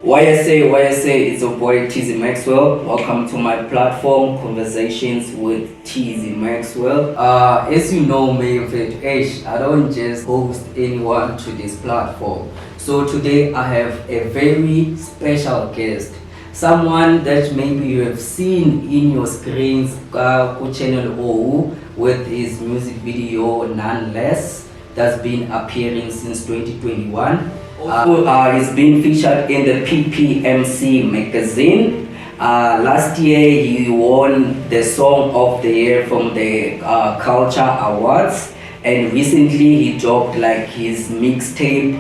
YSA, it's your boy Tizzy Maxwell. Welcome to my platform, Conversations with Tizzy Maxwell. As you know, I don't just host anyone to this platform. So today I have a very special guest. Someone that maybe you have seen in your screens, channel O, with his music video None Less, that's been appearing since 2021. He's been featured in the PPMC magazine. Last year he won the Song of the Year from the Culture Awards, and recently he dropped like his mixtape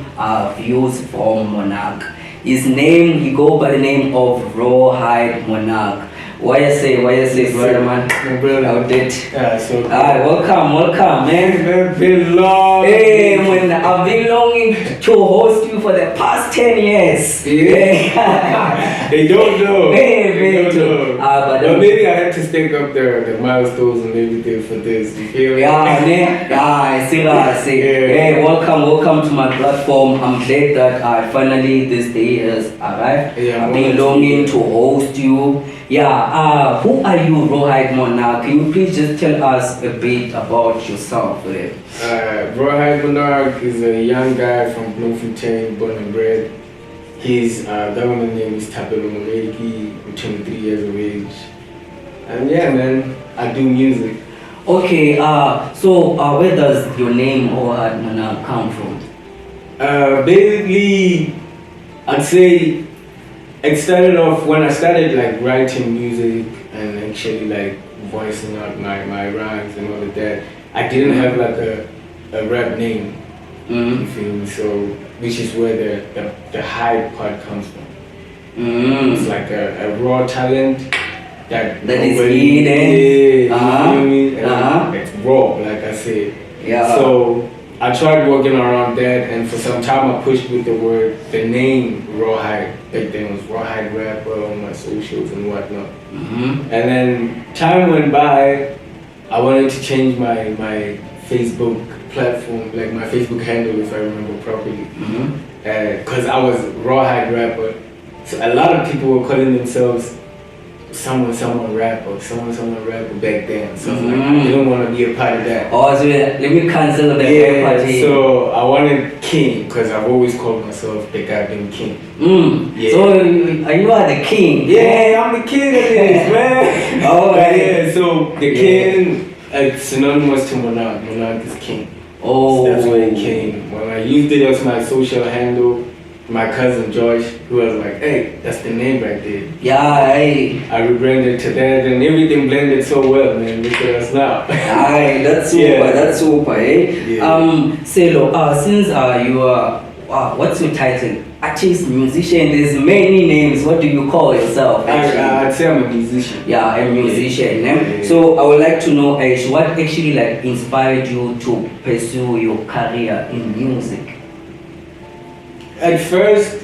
Views from Monarch. He go by the name of RawHide Monarch. YSA, brother man. My brother. Out it. Yeah, so cool. Welcome, man. It's been long. Hey, man, I've been longing to host you for the past 10 years. Yeah. They don't know. Hey, they don't know. But maybe I had to stick up the milestones and everything for this. You feel me? I see. Yeah. Hey, welcome to my platform. I'm glad that I finally this day has arrived. Yeah, I've been longing to host you. Yeah, who are you, RawHide Monarch? Can you please just tell us a bit about yourself? RawHide Monarch is a young guy from Bloemfontein, born and bred. His government name is Tapelo Moreki, 23 years of age. And yeah, man, I do music. Okay, so where does your name RawHide Monarch come from? Basically, I'd say it started off when I started like writing music and actually like voicing out my rhymes and all of that. I didn't have like a rap name, you feel me? So which is where the hide part comes from. It's like a raw talent that is nobody hidden. you feel me? And it's raw, like I said. Yeah. So I tried working around that, and for some time I pushed with the name RawHide. Back then it was RawHide Rapper on my socials and whatnot. And then time went by, I wanted to change my Facebook platform, like my Facebook handle if I remember properly. Because I was RawHide Rapper. So a lot of people were calling themselves someone rapper back then. So like, I didn't want to be a part of that. Oh, so let me cancel the party. So I wanted King because I've always called myself the goddamn King. Yeah. So you are the king. Yeah, I'm the king of this, man. Yeah, so the king, it's synonymous to Monarch. Monarch is king. Oh. So that's where it came. When I used it as my social handle, my cousin George, who was like, hey, that's the name right there. Yeah, hey. I rebranded to that and everything blended so well, man. Look at us now. Aye, that's super, eh? Yeah. Selo, since you are, what's your title? Artist, musician, there's many names. What do you call yourself? I'd say I'm a musician. Yeah, a musician. Yeah. So I would like to know, what actually like inspired you to pursue your career in music? At first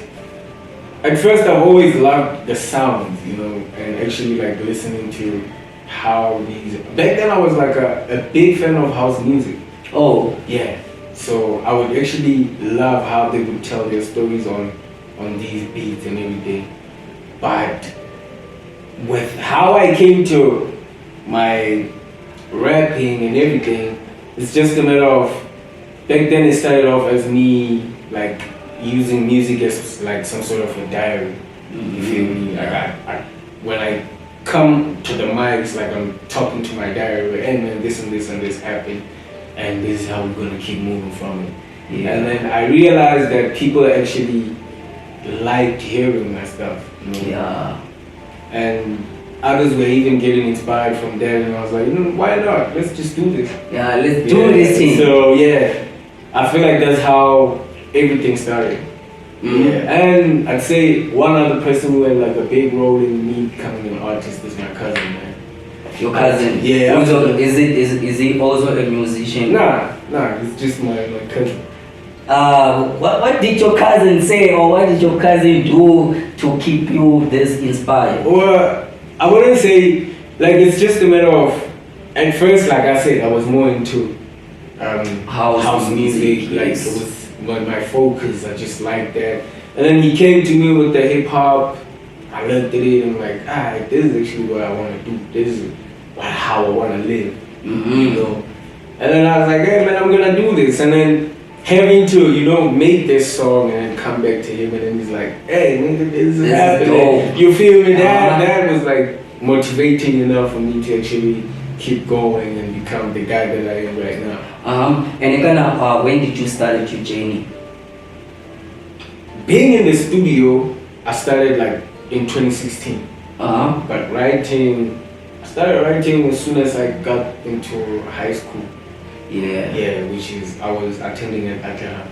I've always loved the sounds, you know, and actually like listening to how these. Back then I was like a big fan of house music. Oh. Yeah. So I would actually love how they would tell their stories on these beats and everything. But with how I came to my rapping and everything, it's just a matter of, back then it started off as me like using music as like some sort of a diary. You feel me? Like I when I come to the mics, like I'm talking to my diary, like, hey man, this and this and this happened, and this is how we're gonna keep moving from it. Yeah. And then I realized that people actually liked hearing my stuff. You know? Yeah. And others were even getting inspired from that, and I was like, why not? Let's just do this. Yeah, let's do this thing. So yeah, I feel like that's how everything started. Yeah, and I'd say one other person who had like a big role in me becoming an artist is my cousin, man. Your cousin? Yeah. Also, is he also a musician? Nah, it's just my cousin. What did your cousin say, or what did your cousin do to keep you this inspired? Well, I wouldn't say, like, it's just a matter of, at first, like I said, I was more into house music. Like, it was my focus. I just liked that. And then he came to me with the hip hop. I looked at it and I'm like, alright, this is actually what I want to do. This is how I want to live, you know. And then I was like, hey man, I'm gonna do this. And then having to, make this song and then come back to him and then he's like, hey, nigga, this is happening. You feel me? That was like motivating enough for me to actually keep going and become the guy that I am right now. And when did you start your journey? Being in the studio, I started like in 2016. But I started writing as soon as I got into high school. Yeah, which is, I was attending at Atlanta.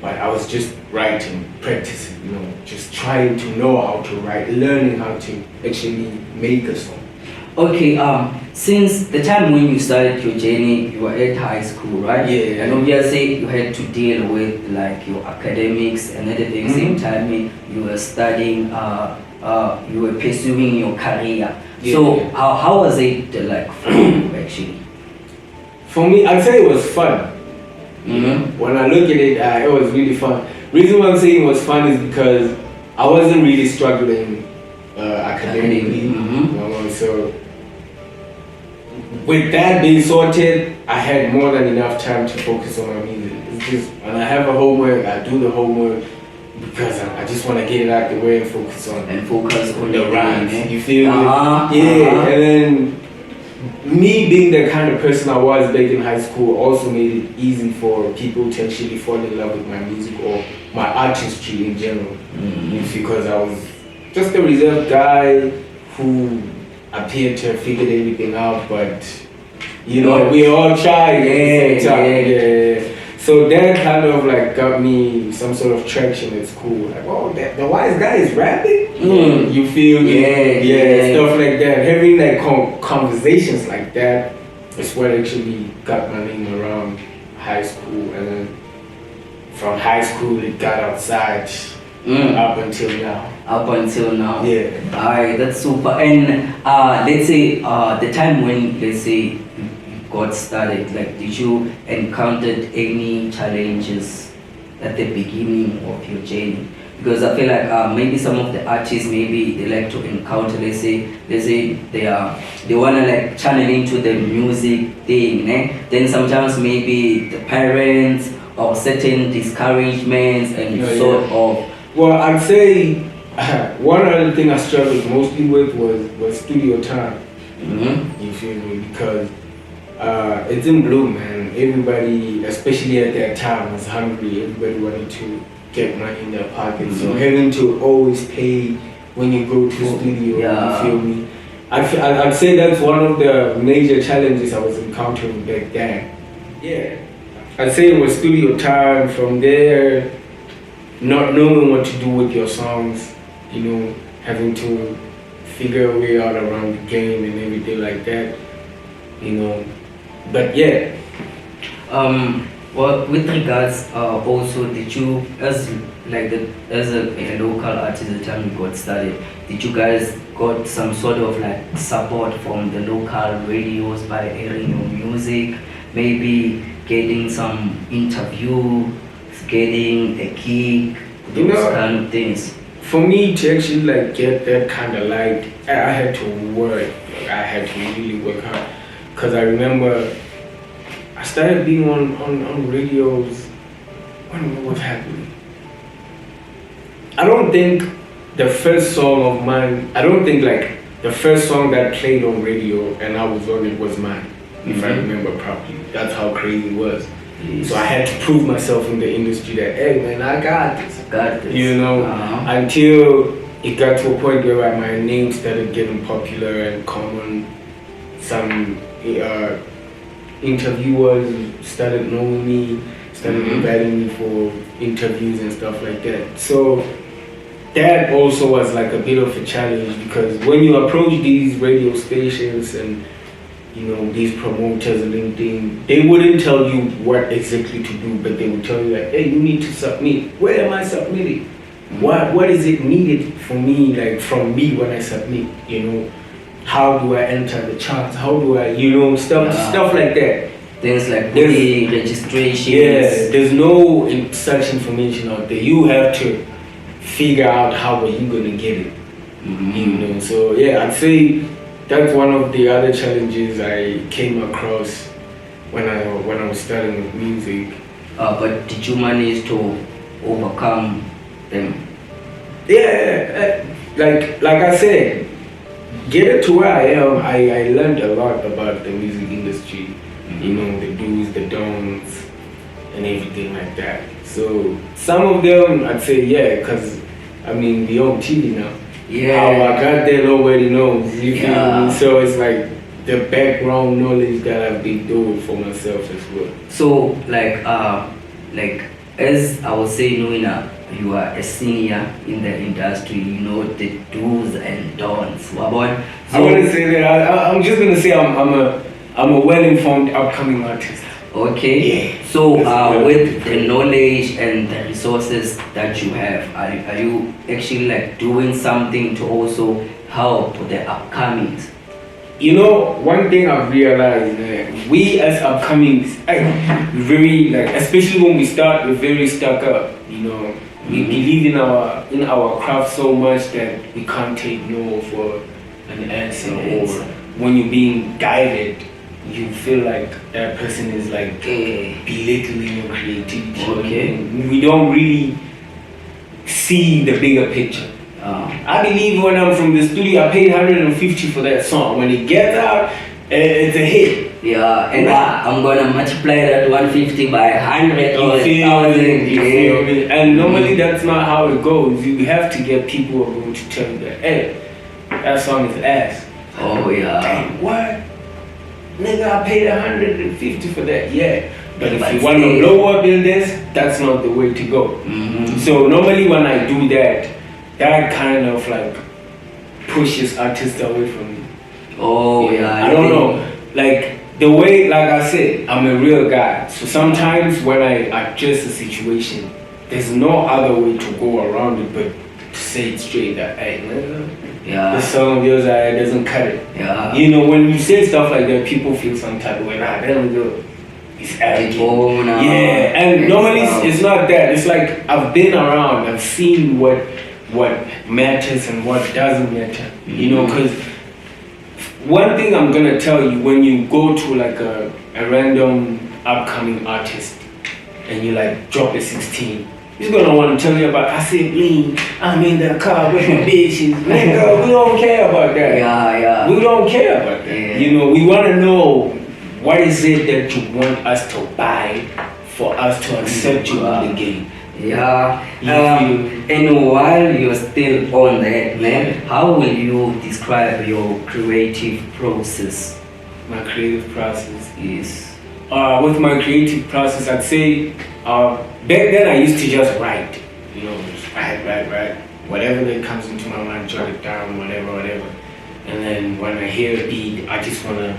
But I was just writing, practicing, just trying to know how to write, learning how to actually make a song. Okay, since the time when you started your journey, you were at high school, right? Yeah. And obviously you had to deal with like your academics and everything. Same time you were studying, you were pursuing your career. Yeah. So how was it like for you actually? For me, I'd say it was fun. When I look at it, it was really fun. Reason why I'm saying it was fun is because I wasn't really struggling academically. So with that being sorted, I had more than enough time to focus on my music. It's just when I have a homework, I do the homework because I just want to get it out the way and focus on the rhymes. You feel me? And then me being the kind of person I was back in high school also made it easy for people to actually fall in love with my music or my artistry in general. Because I was just a reserved guy who appeared to have figured everything out, but we all tried. Yeah. So that kind of like got me some sort of traction at school. Like, oh, the wise guy is rapping. You feel me? Yeah, stuff like that. Having like conversations like that is what actually got my name around high school, and then from high school it got outside up until now. Yeah. Alright, that's super. And let's say the time when you got started, like did you encountered any challenges at the beginning of your journey? Because I feel like maybe some of the artists, maybe they like to encounter, let's say they wanna like channel into the music thing, then sometimes maybe the parents or certain discouragements and sort of. Well, I'd say one other thing I struggled mostly with was studio time. You feel me? Because it's in bloom, man. Everybody, especially at that time, was hungry. Everybody wanted to get money in their pockets. So having to always pay when you go to studio, you feel me? I'd say that's one of the major challenges I was encountering back then. Yeah. I'd say it was studio time. From there, not knowing what to do with your songs, having to figure a way out around the game and everything like that, But yeah. Well, with regards, also, did you, as a local artist, the time you got started, did you guys got some sort of like support from the local radios by airing your music, maybe getting some interview, getting a gig, those kind of things? For me to actually like get that kind of light, I had to work. I had to really work hard, because I remember I started being on radios. I don't know what's happening. I don't think the first song of mine, the first song that played on radio and I was on it was mine, if I remember properly. That's how crazy it was. So I had to prove myself in the industry that, hey man, I got this. Until it got to a point where my name started getting popular and common. Some interviewers started knowing me, started inviting me for interviews and stuff like that. So that also was like a bit of a challenge, because when you approach these radio stations and these promoters and LinkedIn, they wouldn't tell you what exactly to do, but they would tell you like, hey, you need to submit. Where am I submitting? What is it needed for me, like from me when I submit? How do I enter the charts? How do I, stuff like that. Things like the registrations. Yeah, there's no such information out there. You have to figure out how are you gonna get it. Mm-hmm. You know, so yeah, I'd say that's one of the other challenges I came across when I was starting with music. But did you manage to overcome them? Yeah, like I said, getting to where I am, I learned a lot about the music industry. You know, the do's, the don'ts, and everything like that. So some of them I'd say yeah, because I mean we on TV now. Yeah. How I got there nobody knows. You feel Yeah. me? So it's like the background knowledge that I've been doing for myself as well. So like as I was saying, you are a senior in the industry. You know the do's and don'ts. Wabon. I wouldn't say that. I'm just gonna say I'm a well-informed upcoming artist. Okay. Yeah. So That's with the knowledge and the resources that you have, are you actually like doing something to also help the upcomings? You know, one thing I've realized that we as upcomings, very like, especially when we start, we're very stuck up. You know, we believe in our craft so much that we can't take no for an answer. Or when you're being guided, you feel like that person is like belittling your creativity. Okay. We don't really see the bigger picture. I believe when I'm from the studio, I paid 150 for that song. When it gets out, it's a hit. Yeah, and I'm gonna multiply that 150 by 100 or 1,000. You feel me? And normally that's not how it goes. You have to get people who are going to tell you that, hey, that song is ass. Oh yeah. Dang, what? Nigga, I paid 150 for that. Yeah. But if But you want to still. blow up in this, that's not the way to go. Mm-hmm. So normally when I do that, that kind of like pushes artists away from me. Oh yeah. I don't know. Like the way, like I said, I'm a real guy. So sometimes when I adjust a situation, there's no other way to go around it but to say it straight that, hey, nigga, Yeah. the song of yours doesn't cut it. Yeah. You know, when you say stuff like that, people feel some type of way. Nah, there we go. It's arrogant. Oh, no. Yeah, and normally it's not that. It's like I've been around. I've seen what matters and what doesn't matter. You know, because one thing I'm gonna tell you, when you go to like a random upcoming artist and you like drop a 16, he's gonna want to tell you about, I said lean, I'm in the car with the bitches. Nigga, we don't care about that. Yeah. We don't care about that. Yeah. You know, we want to know what is it that you want us to buy for us to accept you in the game. Yeah. You And while you're still on that, man, how will you describe your creative process? My creative process. Yes. With my creative process, I'd say back then I used to just write. You know, just write. Whatever that comes into my mind, jot it down, whatever. And then when I hear a beat, I just want to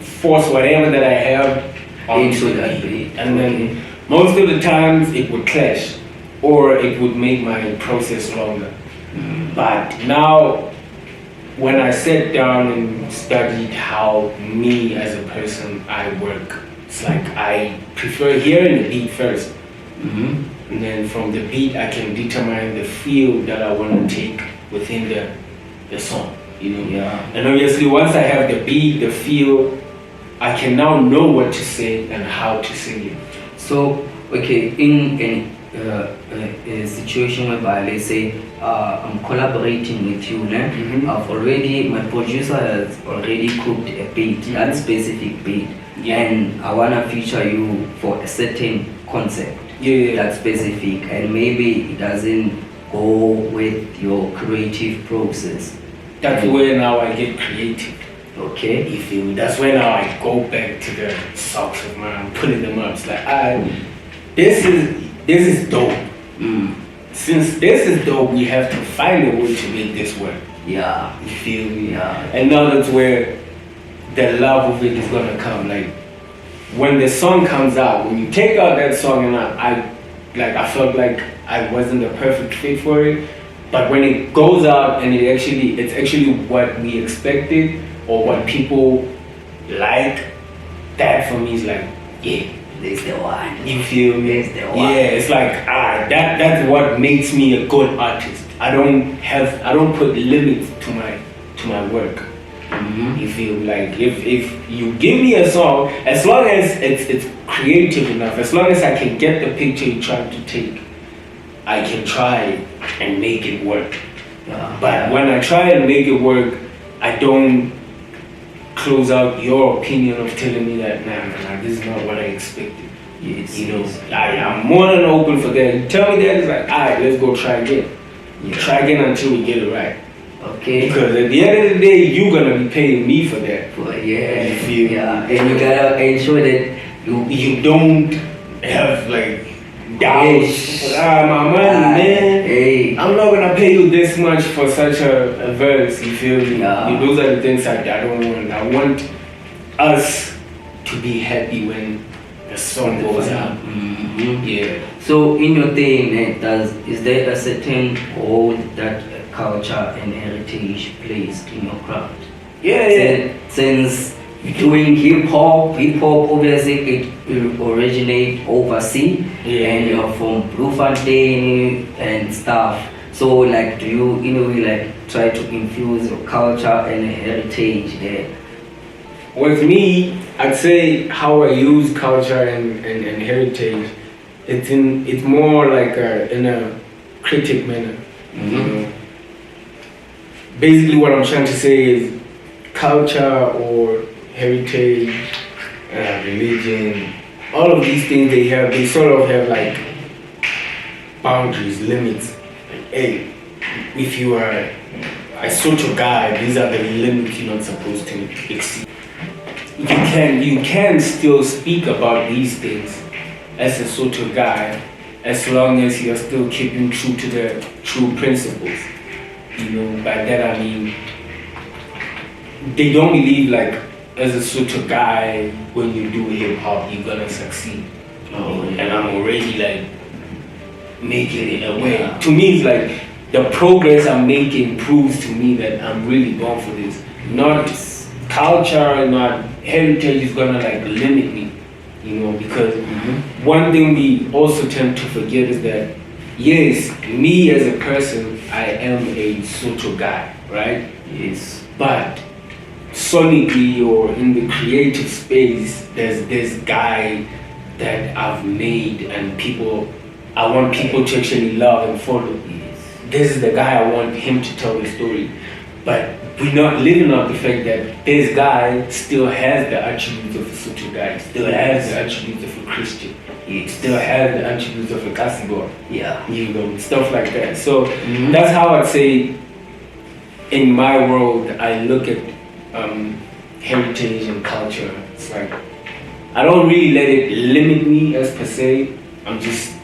force whatever that I have onto that beat. And then most of the times it would clash or it would make my process longer. But now when I sat down and studied how me as a person I work, it's like I prefer hearing the beat first. And then from the beat I can determine the feel that I want to take within the song. You know? Yeah. And obviously once I have the beat, the feel, I can now know what to say and how to sing it. So, okay, in a situation whereby, let's say, I'm collaborating with you, my producer has already cooked a beat, that specific beat, and I wanna feature you for a certain concept, that's specific, and maybe it doesn't go with your creative process. That's where now I get creative. Okay. You feel me? That's when now I go back to the socks of mine, putting them up. It's like, this is dope. Since this is dope, we have to find a way to make this work. Yeah. You feel me? Yeah. And now that's where the love of it is gonna come. Like when the song comes out, when you take out that song, and I felt like I wasn't the perfect fit for it. But when it goes out and it's actually what we expected or what people like, that for me is like, yeah, There's the one. You feel me? There's the one. Yeah, it's like that's what makes me a good artist. I don't put limits to my work. You feel like if you give me a song, as long as it's creative enough, as long as I can get the picture you're trying to take, I can try and make it work. But when I try and make it work, I don't close out your opinion of telling me that nah, this is not what I expected. Yes, You know, I'm more than open for that. You tell me that, it's like, alright, let's go try again. Try again until we get it right. Okay. Because at the end of the day, you're gonna be paying me for that. You feel me? and you gotta ensure that You don't have like doubts. My money, man. Hey. I'm not gonna pay you this much for such a verse. You feel me? Those are the things I don't want. I want us to be happy when the song goes out. Yeah. So in your thing, is there a certain role that culture and heritage plays in your craft? Yeah. Since doing hip hop obviously it originates overseas, and you're from Bloemfontein and stuff. So like, do you in a way like try to infuse your culture and heritage there? With me, I'd say how I use culture and heritage, it's more like in a critic manner. You know? Basically what I'm trying to say is culture or heritage, religion, all of these things they sort of have like boundaries, limits. Like, hey, if you are a Soto guy, these are the limits you're not supposed to exceed. You can still speak about these things as a Soto guy, as long as you're still keeping true to the true principles. You know, by that I mean, they don't believe like as a Soto guy, when you do hip hop, you're gonna succeed. And I'm already like making it away. To me, it's like the progress I'm making proves to me that I'm really born for this. Not culture, not heritage is gonna like limit me, you know, because one thing we also tend to forget is that yes, me as a person, I am a Soto guy, right? Yes. But sonically or in the creative space, there's this guy that I've made and I want people to actually love and follow. This is the guy I want him to tell the story. But we're not living up the fact that this guy still has the attributes of a Soto guy, still has the attributes of a Christian, he still has the attributes of a Kasibo. You know, stuff like that. So that's how I'd say in my world I look at heritage and culture. It's like I don't really let it limit me as per se. I'm just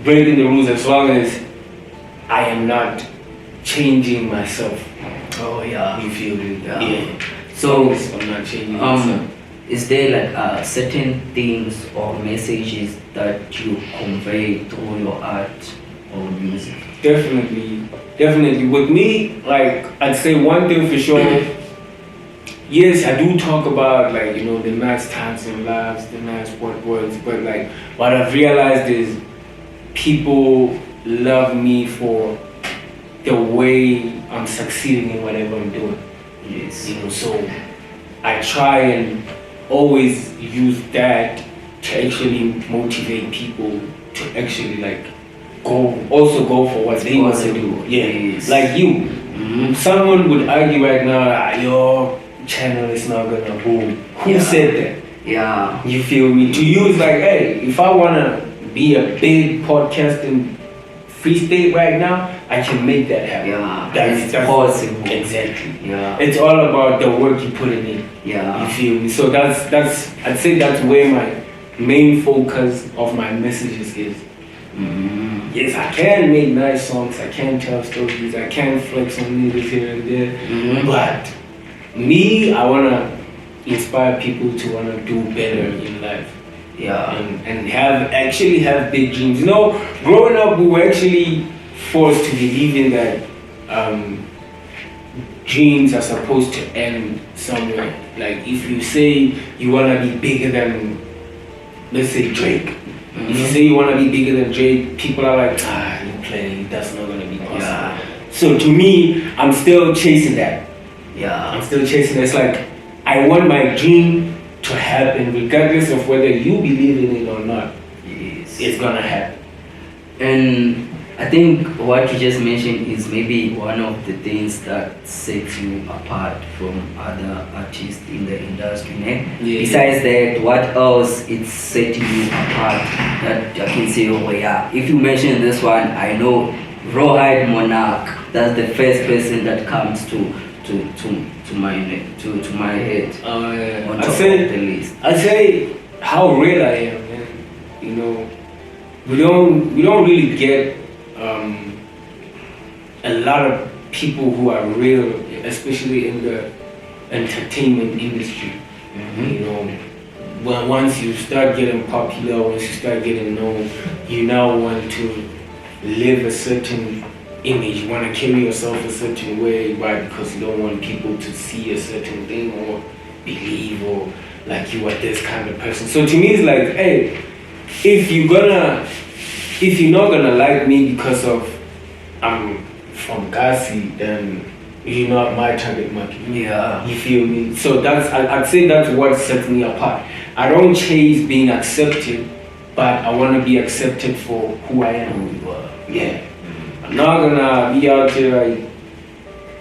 breaking the rules as long as I am not changing myself. You feel me? So I'm not changing myself. Is there like certain things or messages that you convey through your art or music? Definitely. With me, like I'd say one thing for sure. Yes, I do talk about like, you know, the nice times in lives, the nice words, but like what I've realized is people love me for the way I'm succeeding in whatever I'm doing. Yes. You know, so I try and always use that to actually motivate people to actually like go for what they want to do. Yes. Like you. Someone would argue right now, your channel is not gonna boom. Who said that? You feel me? To you it's like, hey, if I wanna be a big podcast in Free State right now, I can make that happen. That's possible. Exactly. It's all about the work you put in. You feel me? So that's I'd say that's where my main focus of my messages is. Yes, I can make nice songs, I can tell stories, I can flex on lyrics here and there, but me, I wanna inspire people to wanna do better in life. And have big dreams. You know, growing up we were actually forced to believe in that dreams are supposed to end somewhere. Like if you say you wanna be bigger than let's say Drake. If you say you want to be bigger than Drake, people are like, you're playing, that's not going to be possible. Yeah. So to me, I'm still chasing that. Yeah. I'm still chasing it. It's like, I want my dream to happen regardless of whether you believe in it or not. Yes. It's going to happen. And I think what you just mentioned is maybe one of the things that sets you apart from other artists in the industry. Yeah. Besides that, what else is setting you apart that I can say, oh yeah, if you mention this one, I know RawHide Monarch. That's the first person that comes to my head. On top of the list. I say how real I am, man. You know, we don't really get a lot of people who are real, especially in the entertainment industry. You know, once you start getting popular, once you start getting known, you now want to live a certain image. You want to carry yourself a certain way. Why? Because you don't want people to see a certain thing or believe or like you are this kind of person. So to me, it's like, hey, if you're not gonna like me because of I'm from Gasi, then you're not my target market. Yeah. You feel me? So I'd say that's what sets me apart. I don't chase being accepted, but I want to be accepted for who I am. Yeah. I'm not gonna be out there like,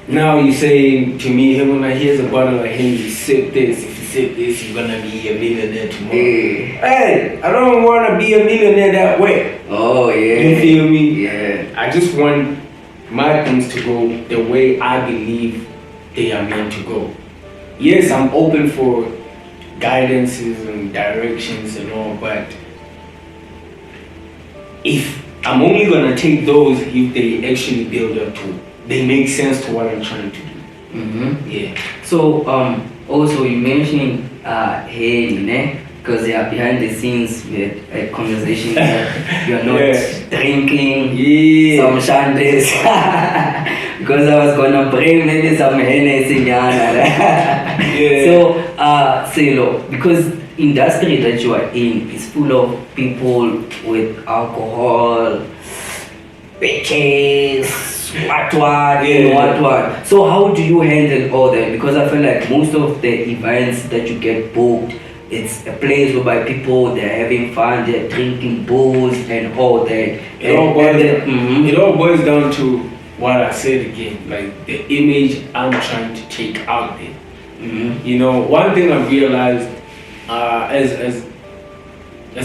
now you say to me, hey, when I hear the bottle like, hey, you sip this, if you sip this, you're gonna be a millionaire tomorrow. Hey, I don't wanna be a millionaire that way. Oh yeah. You feel me? Yeah. I just want my things to go the way I believe they are meant to go. Yes, I'm open for guidances and directions and all, but if I'm only gonna take those if they actually build up to, they make sense to what I'm trying to do. Yeah. So also you mentioned hey, because they are behind the scenes with a conversation that you're not drinking some shandies. Because I was gonna bring maybe some Hennessy. So Silo, because industry that you are in is full of people with alcohol, bitches, what. So how do you handle all that? Because I feel like most of the events that you get booked, it's a place whereby people, they're having fun, they're drinking booze and all that. It all boils down to what I said again, like the image I'm trying to take out there. You know, one thing I've realized as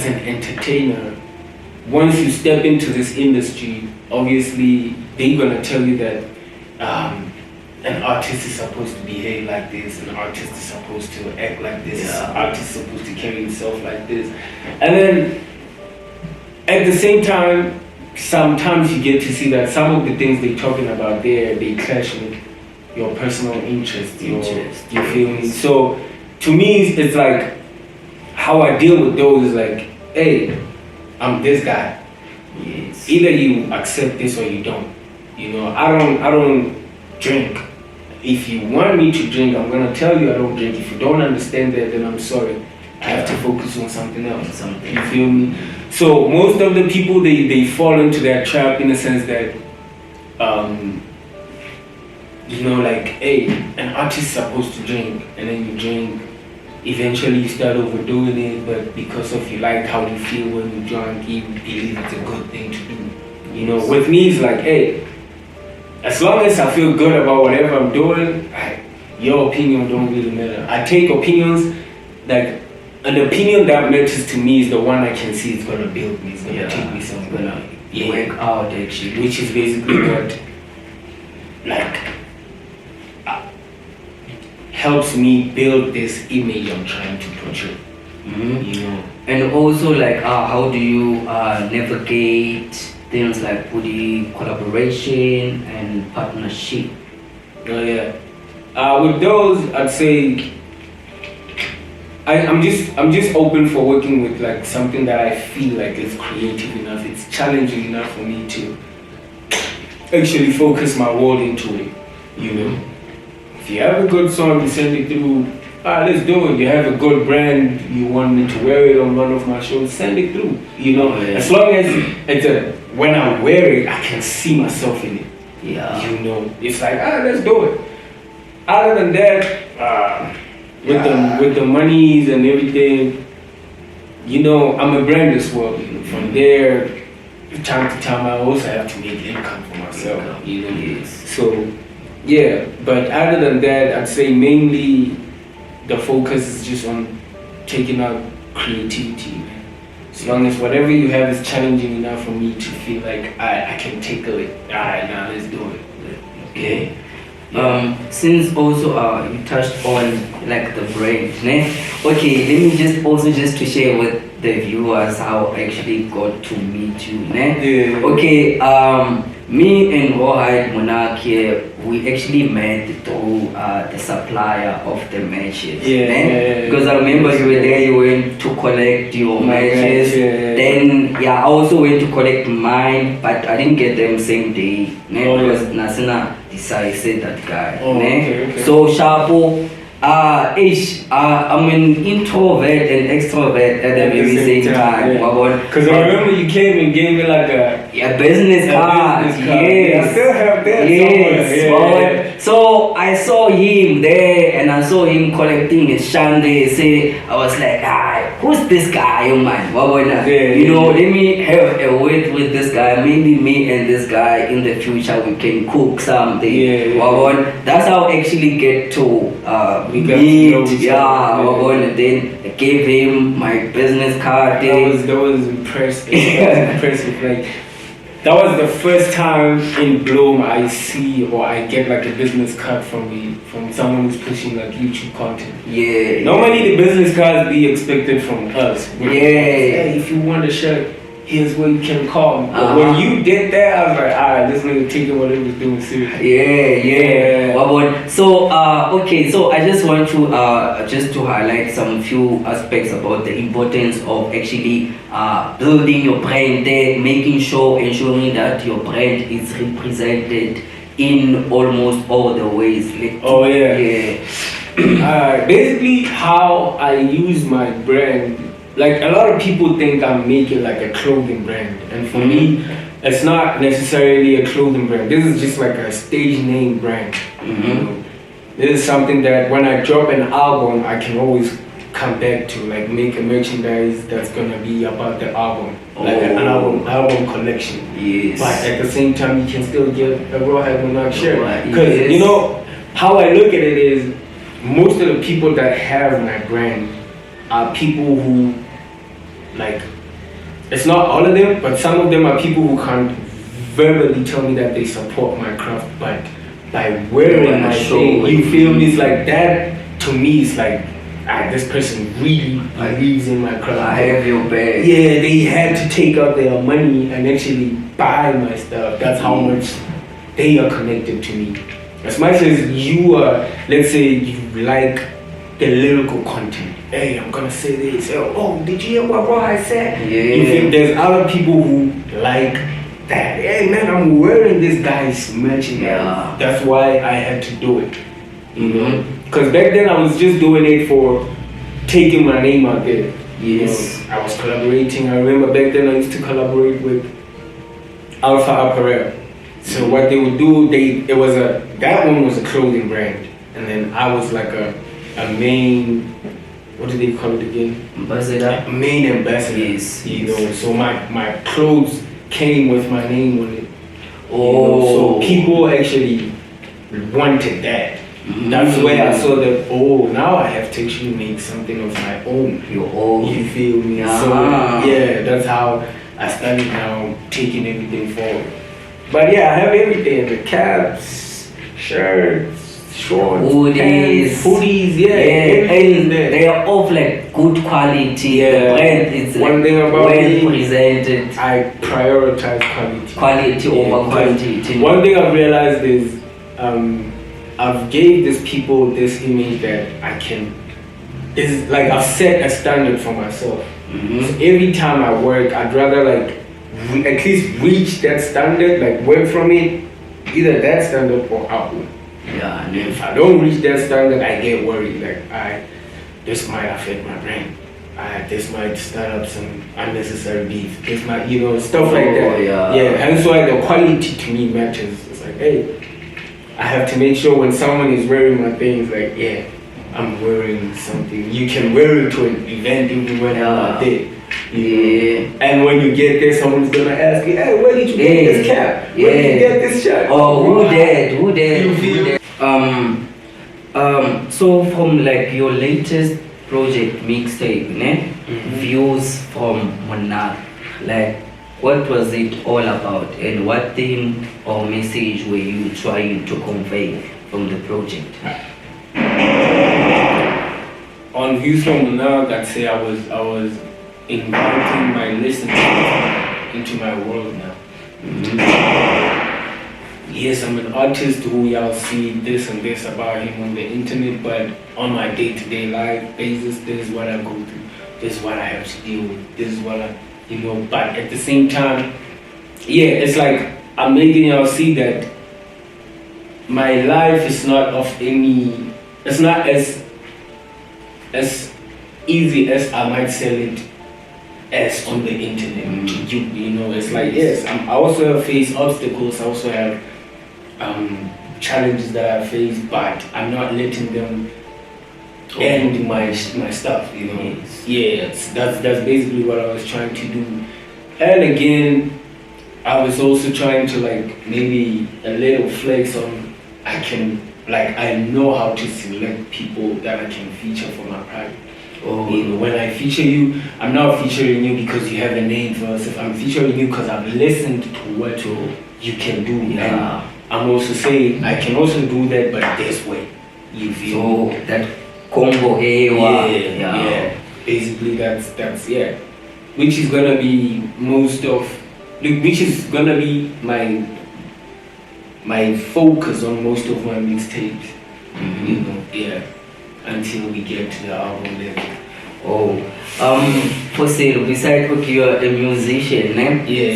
an entertainer, once you step into this industry, obviously they're gonna tell you that an artist is supposed to behave like this, an artist is supposed to act like this, an artist is supposed to carry himself like this. And then at the same time, sometimes you get to see that some of the things they're talking about there, they clash with your personal interest. You feel me? So to me, it's like how I deal with those is like, hey, I'm this guy. Yes. Either you accept this or you don't. You know, I don't drink. If you want me to drink, I'm gonna tell you I don't drink. If you don't understand that, then I'm sorry. I have to focus on something else. You feel me? So most of the people they fall into that trap in the sense that you know, like, hey, an artist is supposed to drink, and then you drink. Eventually you start overdoing it, but because of you like how you feel when you drunk, you believe it's a good thing to do. You know, with me it's like, hey, as long as I feel good about whatever I'm doing, your opinion don't really matter. I take opinions, like an opinion that matters to me is the one I can see is gonna build me, it's gonna take me somewhere. Work out actually. Which is basically what like helps me build this image I'm trying to portray. You know. And also like how do you navigate things like booty collaboration and partnership? Oh yeah. With those I'd say I'm just open for working with like something that I feel like is creative enough, it's challenging enough for me to actually focus my world into it, you know. If you have a good song, you send it through let's do it. You have a good brand, you want me to wear it on one of my shows, send it through. You know, as long as when I wear it, I can see myself in it. Yeah. You know, it's like, let's do it. Other than that, with the monies and everything, you know, I'm a brand as well. You know, from there, time to time, I also have to make income for myself. You know, Yes. so yeah. But other than that, I'd say mainly the focus is just on taking out creativity, man. As long as whatever you have is challenging enough for me to feel like I can tackle it. Alright, now let's do it. Okay. Since also you touched on like the brand, né? Okay, let me just to share with the viewers how I actually got to meet you, né? Yeah. Okay, me and RawHide Monarch here, we actually met through the supplier of the matches. Because I remember you were there, you went to collect your matches. Then I also went to collect mine, but I didn't get them same day. Because Nasina decided that guy. Okay. So Sharpo, I'm an introvert and extrovert at the very same time. Because I remember you came and gave me like a business card. Yes. I still have that. Yes. So I saw him there and I saw him collecting his shande. I was like, who's this guy, man? You know, let me have a word with this guy. Maybe me and this guy in the future we can cook something. That's how I actually get to meet. And then I gave him my business card. That was impressive. That was impressive. Like, that was the first time in Bloom I see or I get like a business card from someone who's pushing like YouTube content. Yeah. Normally the business cards be expected from us. Hey, if you want a shirt, here's where you can call me. But when you did that, I was like, alright, this nigga taking what he was doing seriously. Yeah. So okay, so I just want to just to highlight some few aspects about the importance of actually building your brand there, ensuring that your brand is represented in almost all the ways. Basically how I use my brand, like a lot of people think I'm making like a clothing brand, and for me it's not necessarily a clothing brand. This is just like a stage name brand. You know? This is something that when I drop an album I can always come back to, like make a merchandise that's gonna be about the album, like an album collection. Yes. But at the same time you can still get a RawHide Monarch shirt. Because you know how I look at it is most of the people that have my brand are people who, like, it's not all of them, but some of them are people who can't verbally tell me that they support my craft, but by wearing my thing, you feel me? It's like that to me. It's like, this person really believes in my craft. I have your bag. Yeah, they had to take out their money and actually buy my stuff. That's how much they are connected to me. As much as you are, let's say you like the lyrical content. Hey, I'm gonna say this. Oh, did you hear what RawHide said? Yeah. You think there's other people who like that? Hey man, I'm wearing this guy's merchandise. Yeah. That's why I had to do it. You know? Because back then I was just doing it for taking my name out there. Yes. You know, I was collaborating. I remember back then I used to collaborate with Alpha Apparel. So what they would do, that one was a clothing brand, and then I was like a main, what do they call it again? Ambassador. Main ambassador. Yes. You know, so my clothes came with my name on it. Oh. So people actually wanted that. That's where I saw that, now I have to actually make something of my own. Your own. You feel me? So yeah, that's how I started now taking everything forward. But yeah, I have everything: the caps, shirts, shorts, hoodies, and they are of like good quality. Yeah. The brand is one thing about well presented. I prioritize quality. Quality over quantity. One thing I've realized is I've gave these people this image that I can. It's like I've set a standard for myself. So every time I work, I'd rather like at least reach that standard, like work from it, either that standard or outward. Yeah, And if I don't reach that standard, I get worried. Like, this might affect my brain. This might start up some unnecessary beef. This might, stuff like that. Yeah. Hence why the quality to me matters. It's like, hey, I have to make sure when someone is wearing my things, like, yeah, I'm wearing something. You can wear it to an event even when I'm not there. And when you get there, someone's gonna ask you, hey, where did you get this cap? Where did you get this shirt? Oh, who did? So from like your latest project mixtape, Views from Monarch, like what was it all about and what theme or message were you trying to convey from the project? On Views from Monarch, I'd say I was inviting my listeners into my world now. Yes, I'm an artist who y'all see this and this about him on the internet, but on my day-to-day life basis, this is what I go through. This is what I have to deal with. This is what but at the same time, it's like I'm making y'all see that my life is not it's not as easy as I might sell it as on the internet to you. It's like, yes, I also face obstacles, I also have challenges that I face, but I'm not letting them end my stuff, that's basically what I was trying to do. And again, I was also trying to like maybe a little flex on I know how to select people that I can feature for my project. When I feature you, I'm not featuring you because you have a name first. If I'm featuring you because I've listened to what you can do, and I'm also saying I can also do that, but this way. You feel so that combo, basically that's which is gonna be which is gonna be my focus on most of my mixtapes. Until we get to the album level. For sale, besides you're a musician,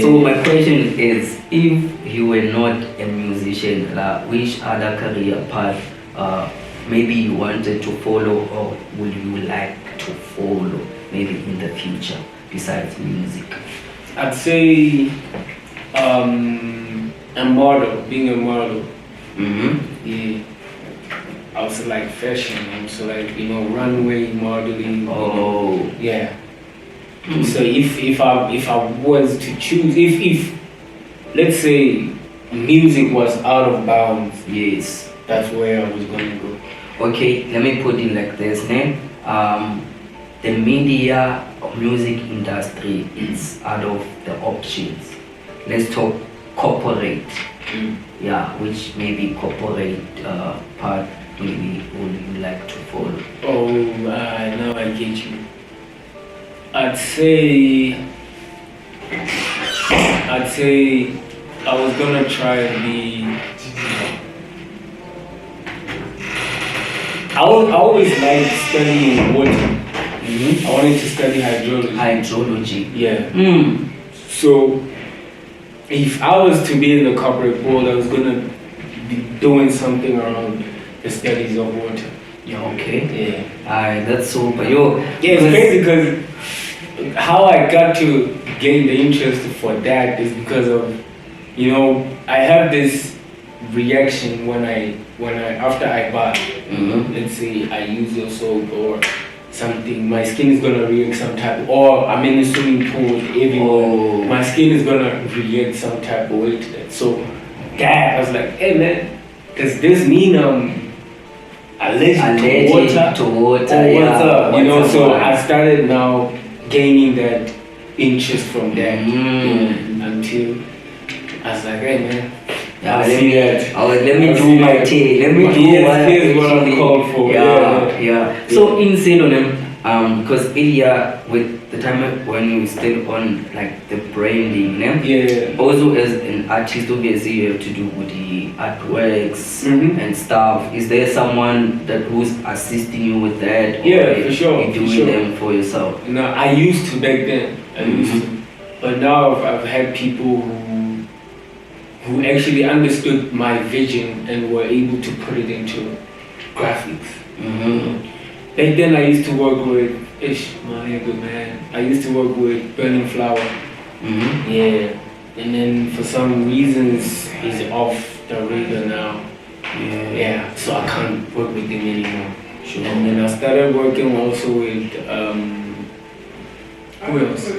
so my question is, if you were not a musician, which other career path maybe you wanted to follow or would you like to follow maybe in the future besides music? I'd say being a model. Also like fashion, so like runway modeling. So if I was to choose, if let's say music was out of bounds, that's where I was gonna go. Okay, let me put it like this, the media music industry is out of the options. Let's talk corporate. Which maybe corporate part maybe would you like to follow? Now I get you. I'd say I was gonna try and be. I always liked studying water. I wanted to study hydrology. So if I was to be in the corporate world, I was gonna be doing something around the studies of water. That's super. It's crazy because how I got to gain the interest for that is because of, I have this reaction when I after I bath. Let's say I use your soap or something, my skin is gonna react some type, or I'm in a swimming pool everywhere, my skin is gonna react some type of way to that. So I was like, hey man, does this mean I'm allergic to water? What's up? So I started now gaining that interest from that until I was like, hey man, let me do my thing. Let me do what I'm called for. So in synonym, because earlier with the time when we still on like the branding, also as an artist, obviously you have to do with the artworks and stuff. Is there someone that who's assisting you with that? For sure. You doing them for yourself? No, I used to back then. But now I've had people who who actually understood my vision and were able to put it into graphics. Back then I used to work with my nigga, man. I used to work with Burning Flower. Yeah. And then for some reasons he's off the radar now. Yeah. So I can't work with him anymore. Sure. And then I started working also with who else?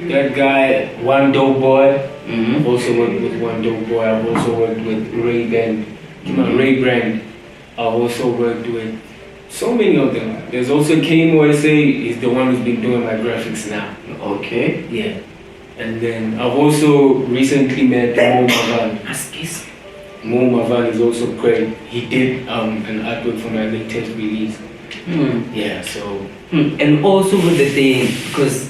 That guy, One Dope Boy. I've also worked with One Dope Boy. I've also worked with Ray Brand. I've also worked with so many of them. There's also Kamo SA, he's the one who's been doing my graphics now. Okay. Yeah. And then I've also recently met Mo Mavan. Mo Mavan is also great. He did an artwork for my latest release. Yeah, so. And also with the thing, because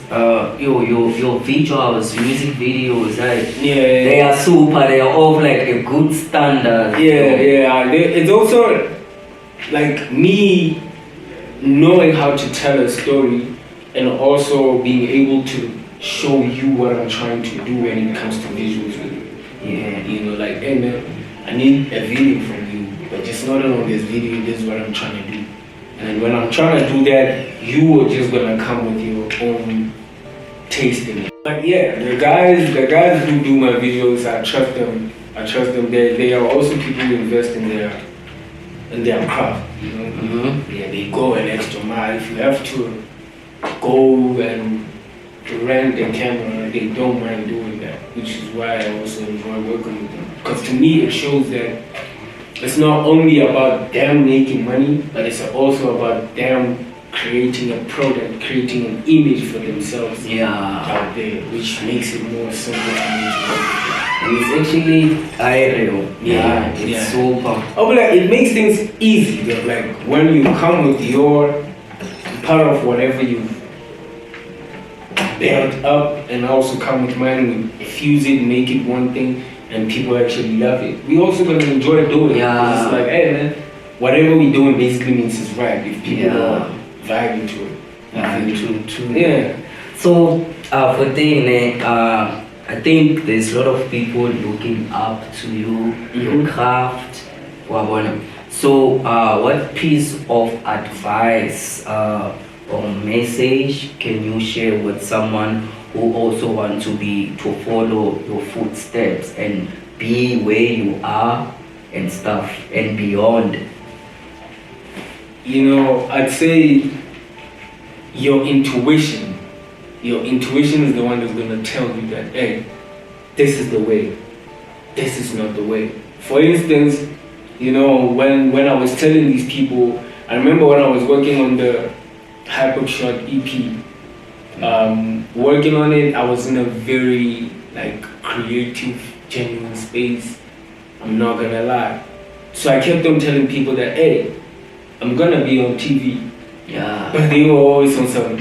your visuals, music videos, right? They are super. They are of like a good standard. It's also like me knowing how to tell a story and also being able to show you what I'm trying to do when it comes to visuals. You know, like, hey man, I need a video from you, but just not on this video, this is what I'm trying to do. And when I'm trying to do that, you are just gonna come with your own taste in it. But yeah, the guys who do my videos, I trust them. They are also people who invest in their craft, you know. Yeah, they go an extra mile. If you have to go and rent a camera, they don't mind doing that, which is why I also enjoy working with them. Because to me, it shows that it's not only about them making money, but it's also about them creating a product, creating an image for themselves out there, which makes it more simple for me to work with. And it's actually ideal. It's super. Oh, but like, it makes things easy. Like when you come with your part of whatever you built up, and also come with mine, we fuse it, make it one thing, and people actually love it. We also gonna enjoy doing it. It's like, hey man, whatever we doing basically means it's right if people are vibing to it. True. So for Dane, I think there's a lot of people looking up to you, your craft. So what piece of advice or message can you share with someone who also want to follow your footsteps and be where you are and stuff and beyond? You know, I'd say your intuition is the one that's gonna tell you that, hey, this is the way, this is not the way. For instance, you know, when I was telling these people, I remember when I was working on the Hype Shot EP, working on it, I was in a very like creative, genuine space. I'm not gonna lie. So I kept on telling people that, hey, I'm gonna be on TV. But they were always on some,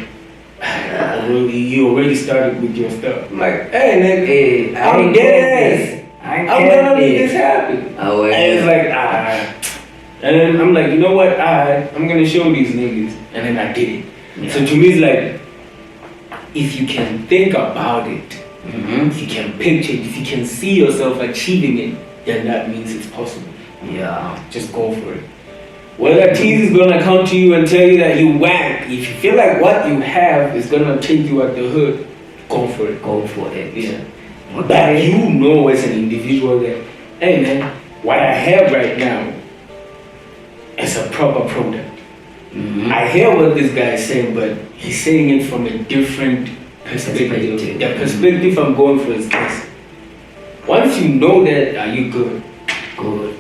you already started with your stuff. I'm like, hey, nigga, I'm dead ass. I'm gonna make this happen. And it's like, And then I'm like, you know what, I'm gonna show these niggas. And then I did it. So to me, it's like, if you can think about it, if you can picture it, if you can see yourself achieving it, then that means it's possible. Just go for it. Whether Tizzy's gonna come to you and tell you that you whack, if you feel like what you have is gonna take you at the hood, go for it. But you know as an individual that, hey man, what I have right now is a proper product. I hear what this guy is saying, but he's saying it from a different perspective. The perspective I'm going for is this. Once you know that, are you good? Good.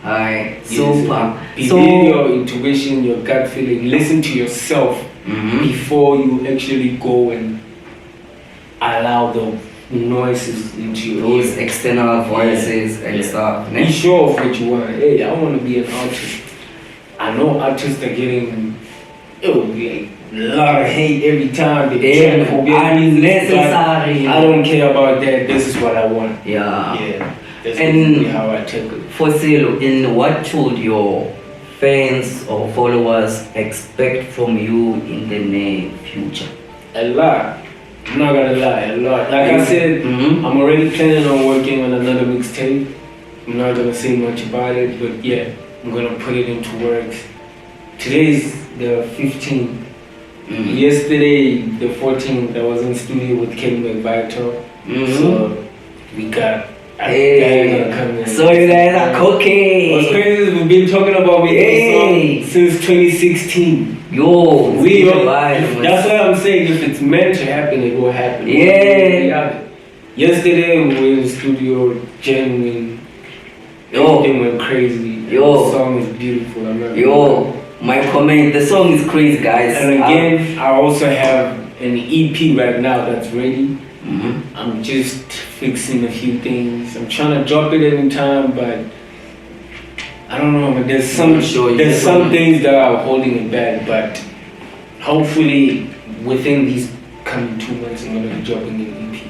Alright, super. Believe your intuition, your gut feeling. Listen to yourself before you actually go and allow the noises into your those external voices and stuff. Be sure of what you want. Hey, I want to be an artist. I know artists are getting a lot of hate every time. Unnecessary. I don't care about that. This is what I want. That's basically how I take it. For Silo, in what should your fans or followers expect from you in the near future? A lot. I'm not gonna lie, a lot. Like I said, I'm already planning on working on another mixtape. I'm not gonna say much about it, but yeah, I'm gonna put it into works. Today's the 15th. Yesterday, the 14th, I was in studio with Kenny McVital. So we got. So you guys are cooking. What's crazy is we've been talking about making a song since 2016. Yo, that's why I'm saying if it's meant to happen, it will happen. Yeah. Yesterday we were in the studio jamming. Everything went crazy. The song is beautiful. My comment, the song is crazy, guys. And again, I also have an EP right now that's ready. I'm just fixing a few things. I'm trying to drop it any time, but I don't know. But there's some things that are holding it back. But hopefully, within these coming 2 months, I'm gonna be dropping an EP.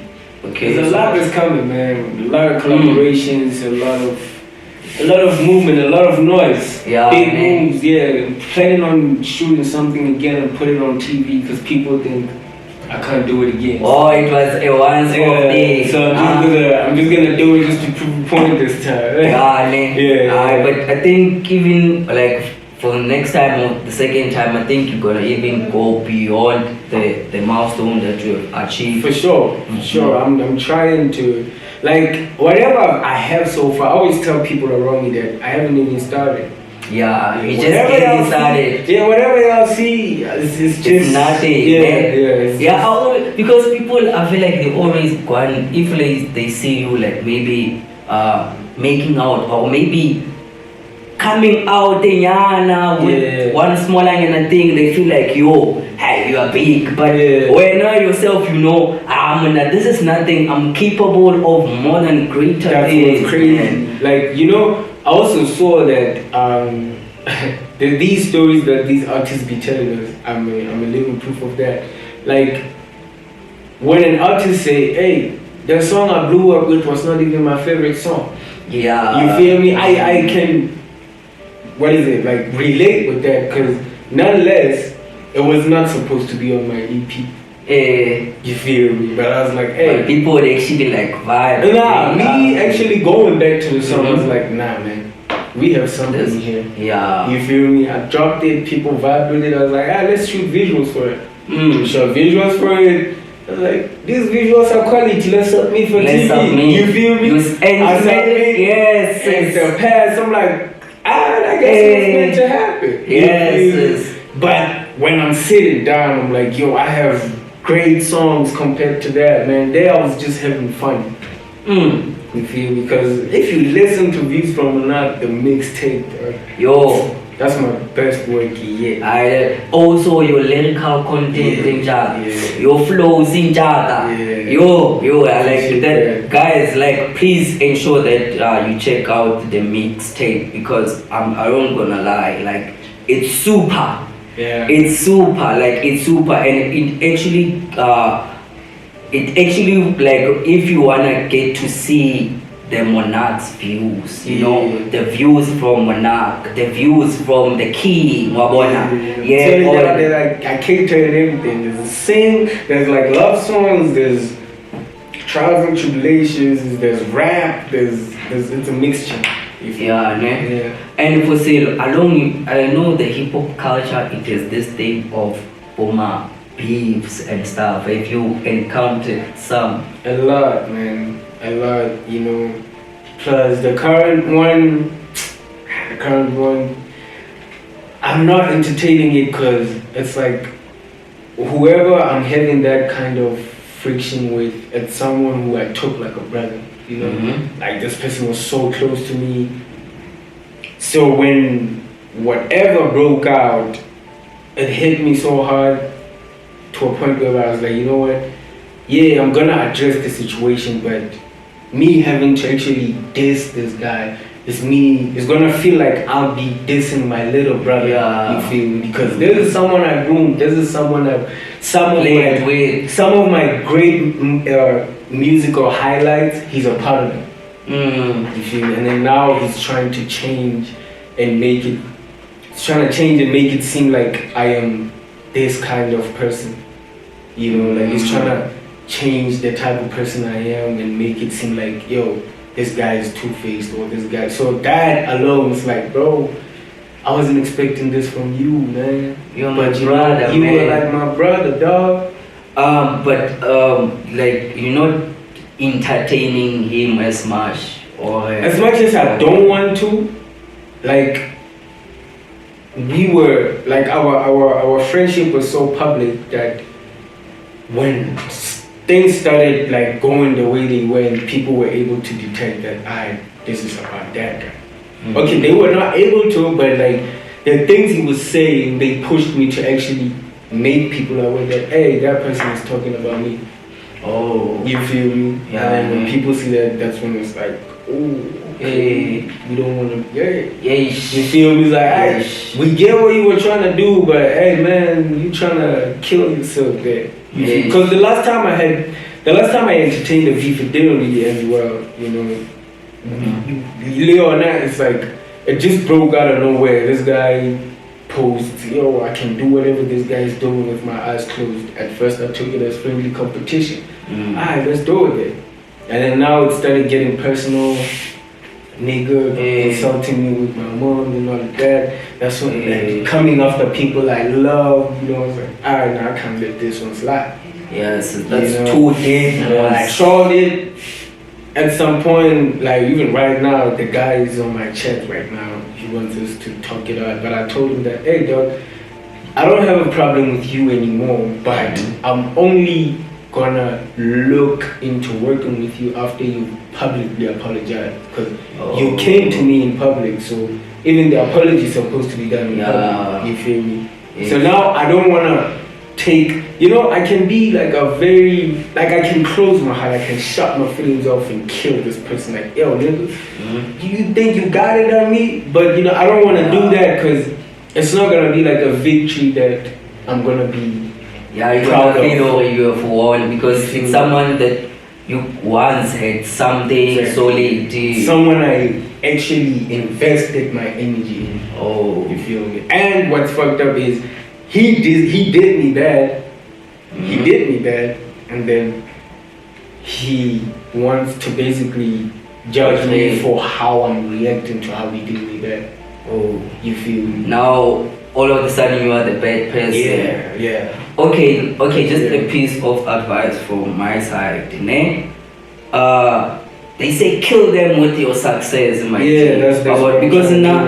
Okay. There's a lot that's coming, man. A lot of collaborations, a lot of movement, a lot of noise. Big moves. Yeah. I'm planning on shooting something again and put it on TV because people think I can't do it again. Oh, it was a once off day. So I'm just gonna do it just to prove a point this time. But I think even like for next time or the second time, I think you're gonna even go beyond the milestone that you have achieved. For sure. I'm trying to, like, whatever I have so far. I always tell people around me that I haven't even started. Yeah, you just getting started. Yeah, whatever y'all see, it's just nothing. Because people, I feel like they always go and if they see you like maybe making out or maybe coming out with one smaller thing, they feel like hey, you are big. But when you yourself, this is nothing. I'm capable of more than greater things. That's crazy. Like, I also saw that these stories that these artists be telling us, I'm a living proof of that. Like, when an artist say, hey, the song I blew up with was not even my favorite song. Yeah. You feel me? I can, relate with that because nonetheless, it was not supposed to be on my EP. You feel me? But I was like, hey. But people would actually vibe. Me actually going back to the song, I was like, nah, man. We have something here. Yeah. You feel me? I dropped it, people vibed with it. I was like, let's shoot visuals for it. Shot visuals for it. I was like, these visuals are quality, let's submit for TV. You feel me? I submit. Yes. And the past, I'm like, I guess it's meant to happen. Yes. But when I'm sitting down, I'm like, I have great songs compared to that, man. There I was just having fun. You feel me? Because if you listen to Views from Monarch, the mixtape, that's my best work yet. Also your lyrical content, your flows in I like that. Guys, please ensure that you check out the mixtape because I'm gonna lie, it's super. It's super, and it actually if you wanna get to see the Monarch's views, the views from Monarch, the views from the king, I cater everything. There's a sing, there's love songs, there's trials and tribulations, there's rap, it's a mixture. And for sale, I know the hip hop culture, it is this thing of Boma beefs and stuff. If you encountered some, a lot, man, Plus the current one, I'm not entertaining it because it's like whoever I'm having that kind of friction with, it's someone who I took like a brother. Like this person was so close to me. So when whatever broke out, it hit me so hard to a point where I was like, you know what? Yeah, I'm gonna address the situation, but me having to actually diss this guy, it's gonna feel like I'll be dissing my little brother. You feel me? Because this is someone I groomed. This is someone some of my great musical highlights. He's a part of them. You feel me? And then now he's trying to change and make it. He's trying to change and make it seem like I am this kind of person. He's trying to change the type of person I am and make it seem like, yo, this guy is two-faced or this guy. So that alone is like, bro, I wasn't expecting this from you, man. You're my brother, you man. were like my brother, dog. But like you're not entertaining him as much, or as much as I don't want to, like we were like our friendship was so public that when things started like going the way they went, people were able to detect that this is about that guy. Mm-hmm. Okay, they were not able to, but like the things he was saying, they pushed me to actually make people aware that, hey, that person is talking about me. Oh, you feel me? Yeah. And when people see that, that's when it's like, oh, okay, we don't want to. Yeah, you feel me? It's like, hey, we get what you were trying to do, but hey, man, you trying to kill yourself there. Because the last time I entertained the beef, it didn't really end well. You know, Leo and that, it's like it just broke out of nowhere. This guy posed, yo, I can do whatever this guy is doing with my eyes closed. At first, I took it as friendly competition. Alright, let's do it then. And then now it started getting personal. Nigga insulting me with my mom and all of that. That's when like, coming after people I love, you know, I was like, alright, now I can't let this one slide. Yes, that's too deep. I showed it at some point, like even right now, the guy is on my chat right now. He wants us to talk it out, but I told him that, hey dog, I don't have a problem with you anymore, but I'm only gonna look into working with you after you publicly apologize, because you came to me in public, so even the apology is supposed to be done in public, you feel me? So now I don't wanna take, you know, I can be like a very, like I can close my heart, I can shut my feelings off and kill this person, like, yo nigga, do you think you got it on me? But you know, I don't wanna do that, because it's not gonna be like a victory that I'm gonna be you're proud of. You have won, because it's someone that you once had something solid. Someone I actually invested my energy in. Oh, you feel me? And what's fucked up is he did me bad. He did me bad, and then he wants to basically judge me for how I'm reacting to how he did me bad. Oh, you feel me? Now all of a sudden you are the bad person. Yeah. Okay, just a piece of advice from my side, ne? They say kill them with your success, my team. That's because now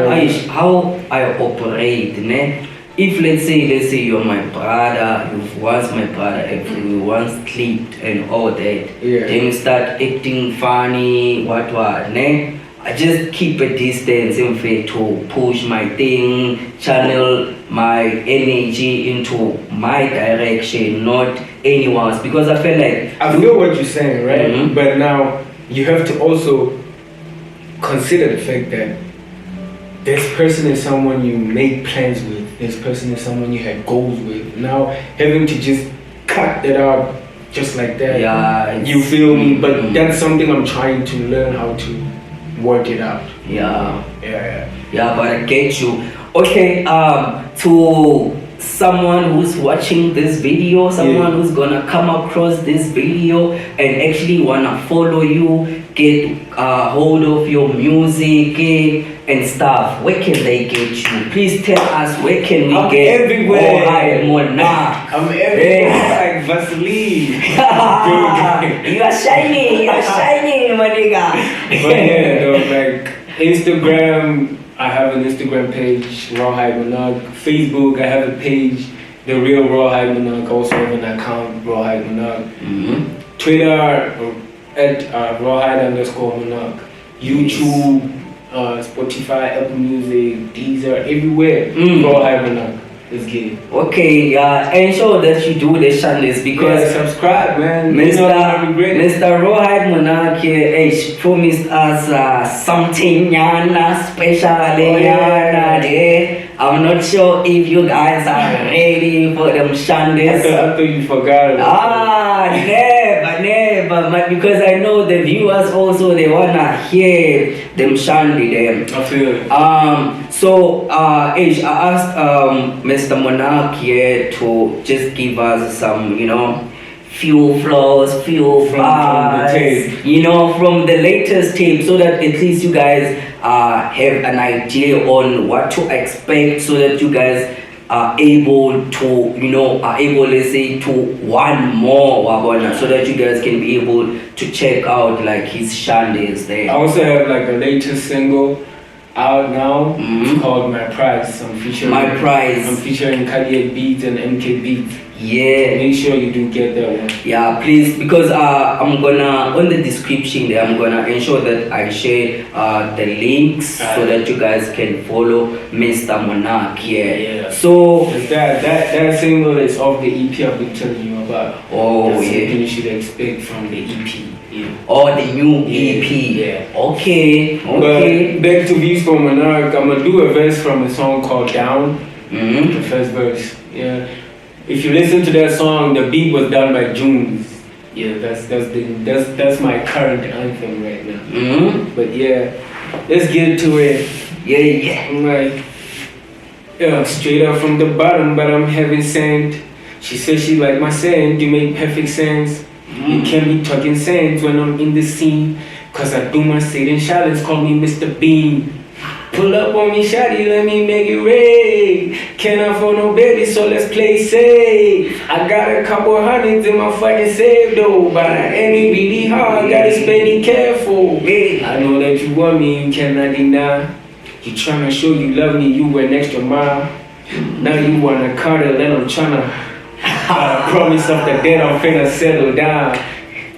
how I operate, ne? If let's say you're my brother, you've once my brother, we once clipped and all that, then you start acting funny, what, ne? I just keep a distance in fact to push my thing, channel my energy into my direction, not anyone's, because I feel like I feel what you're saying, right? But now you have to also consider the fact that this person is someone you make plans with, this person is someone you had goals with. Now having to just cut that out just like that, you feel me? But that's something I'm trying to learn how to work it out. Yeah, but I get you. Okay, to someone who's watching this video, someone who's gonna come across this video and actually wanna follow you, get hold of your music and stuff, where can they get you? Please tell us, where can we get everywhere. RawHide Monarch? I'm everywhere like Vaseline. You are shiny, my nigga. But yeah, though, like Instagram, I have an Instagram page, RawHide Monarch. Facebook, I have a page, The Real RawHide Monarch. Also have an account, RawHide Monarch. Twitter, at RawHide_Monarch. YouTube, Spotify, Apple Music, Deezer, everywhere. RawHide Monarch. Let's get it. Okay, ensure that you do the channels, because subscribe, man. Mr. RawHide Monarch promised us something special. I'm not sure if you guys are ready for them channels. I thought you forgot. Never, but because I know the viewers also, they wanna hear them channel them. I feel it. So I asked Mr. Monarch here to just give us some, few flows, few From the bars, tape. you know, from the latest tape, so that at least you guys have an idea on what to expect, so that you guys are able to, let's say, to want more Wabona, so that you guys can be able to check out like his shandies there. I also have like a latest single out now. It's called My Prize. I'm featuring Cardiac Beats and MK Beats. Yeah. Make sure you do get that one. Yeah, please, because I'm gonna, on the description there, I'm gonna ensure that I share the links so that you guys can follow Mr. Monarch. Yeah. So that single is off the EP I've been telling you about. Oh, That's yeah. something you should expect from the EP. Yeah. Oh, the new EP. Yeah. Okay. But back to Views from Monarch, I'm gonna do a verse from a song called Down. The first verse. Yeah. If you listen to that song, the beat was done by Junes. Yeah, that's my current anthem right now. But yeah, let's get to it. Yeah. I'm like, straight up from the bottom, but I'm heaven sent. She says she like my scent, you make perfect sense. You can't be talking sense when I'm in the scene. Cause I do my sitting challenge, call me Mr. Bean. Pull up on me, shawty, let me make it rain. Can't afford no baby, so let's play safe. I got a couple hundreds in my fucking save though, but I ain't really hard, gotta spend it careful. I know that you want me, you cannot deny. You tryna show you love me, you went extra mile. Now you wanna cuddle and I'm tryna promise of the dead, I'm finna settle down.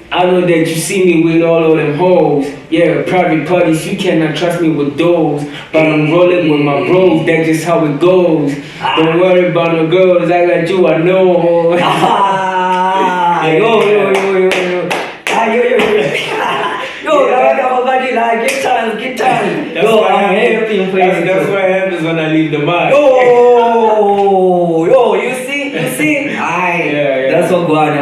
I know that you see me with all of them hoes. Yeah, private parties, you cannot trust me with those. But I'm rolling with my bros, that's just how it goes. Don't worry about no girls, I got you, I know. Get time. That's what happens when I leave the mic. You see? That's so good.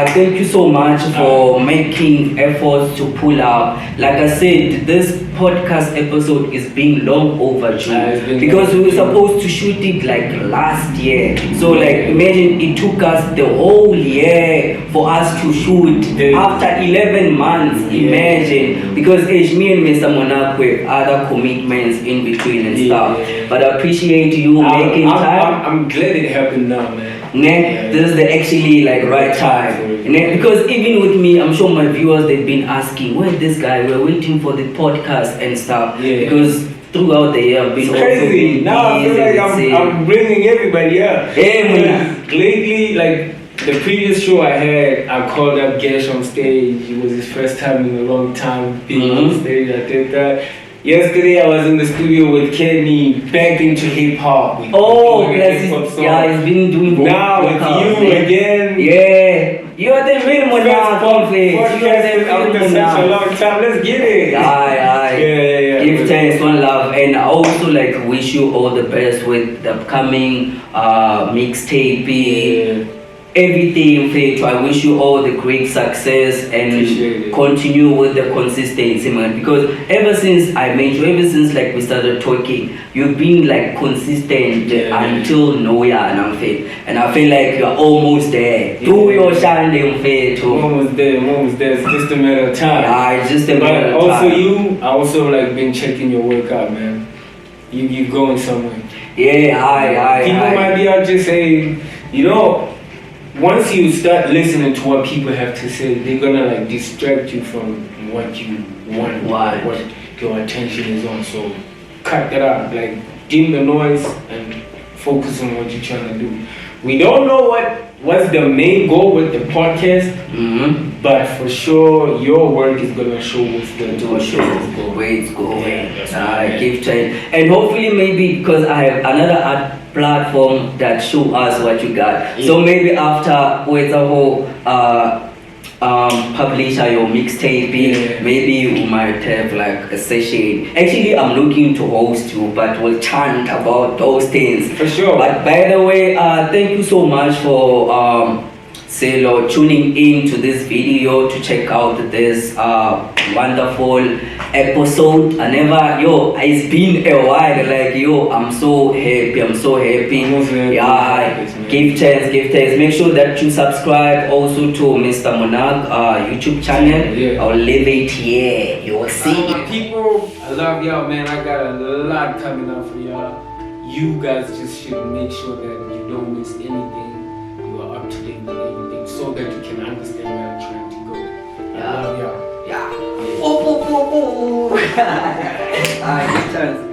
Thank you so much for making efforts to pull up. Like I said, this podcast episode is being long overdue because we were supposed to shoot it like last year. So like imagine it took us the whole year for us to shoot after 11 months. Imagine, because me and Mr. Monarch with other commitments in between and stuff. But I appreciate you making time. I'm glad it happened now, man. This is the actually like right time. Because even with me, I'm sure my viewers, they've been asking, where's this guy? We're waiting for the podcast and stuff. Because throughout the year I've been it's crazy. Now I feel like I'm bringing everybody up. Lately, like the previous show I had, I called up Gesh on stage. It was his first time in a long time being on stage. I did that. Yesterday I was in the studio with Kenny, back into hip hop. Yeah, he's been doing now with you again. Yeah. You are the real Monarch. After such a long time, let's get it. Yeah. Give thanks, one love, and I also like wish you all the best with the upcoming mixtape. Everything, Faith. I wish you all the great success and continue with the consistency, man. Because ever since I met you, ever since like we started talking, you've been like consistent until nowhere, and Faith. And I feel like you're almost there. Do your shining, Faith. Almost there. It's just a matter of time. Yeah, it's just a matter of time. I also like been checking your workout, man. You going somewhere? Yeah, People might be out just saying, once you start listening to what people have to say, they're gonna like distract you from what you want, what your attention is on. So cut that out, like dim the noise and focus on what you're trying to do. We don't know what's the main goal with the podcast, but for sure your work is gonna show what's going to where it's going. Give time, and hopefully maybe because I have another platform that show us what you got. So maybe after with the whole publisher your mixtape, maybe we might have like a session. Actually, I'm looking to host you, but we'll chant about those things for sure. But by the way, thank you so much for Selo tuning in to this video to check out this wonderful episode. It's been a while, like I'm so happy. Yeah, give thanks. Make sure that you subscribe also to Mr. Monarch YouTube channel. Yeah. I'll leave it here. You will see. People, I love y'all, man. I got a lot coming up for y'all. You guys just should make sure that you don't miss anything. You are up to date with everything so that you can understand where I'm trying to go. I love y'all. Yeah. Alright, give thanks.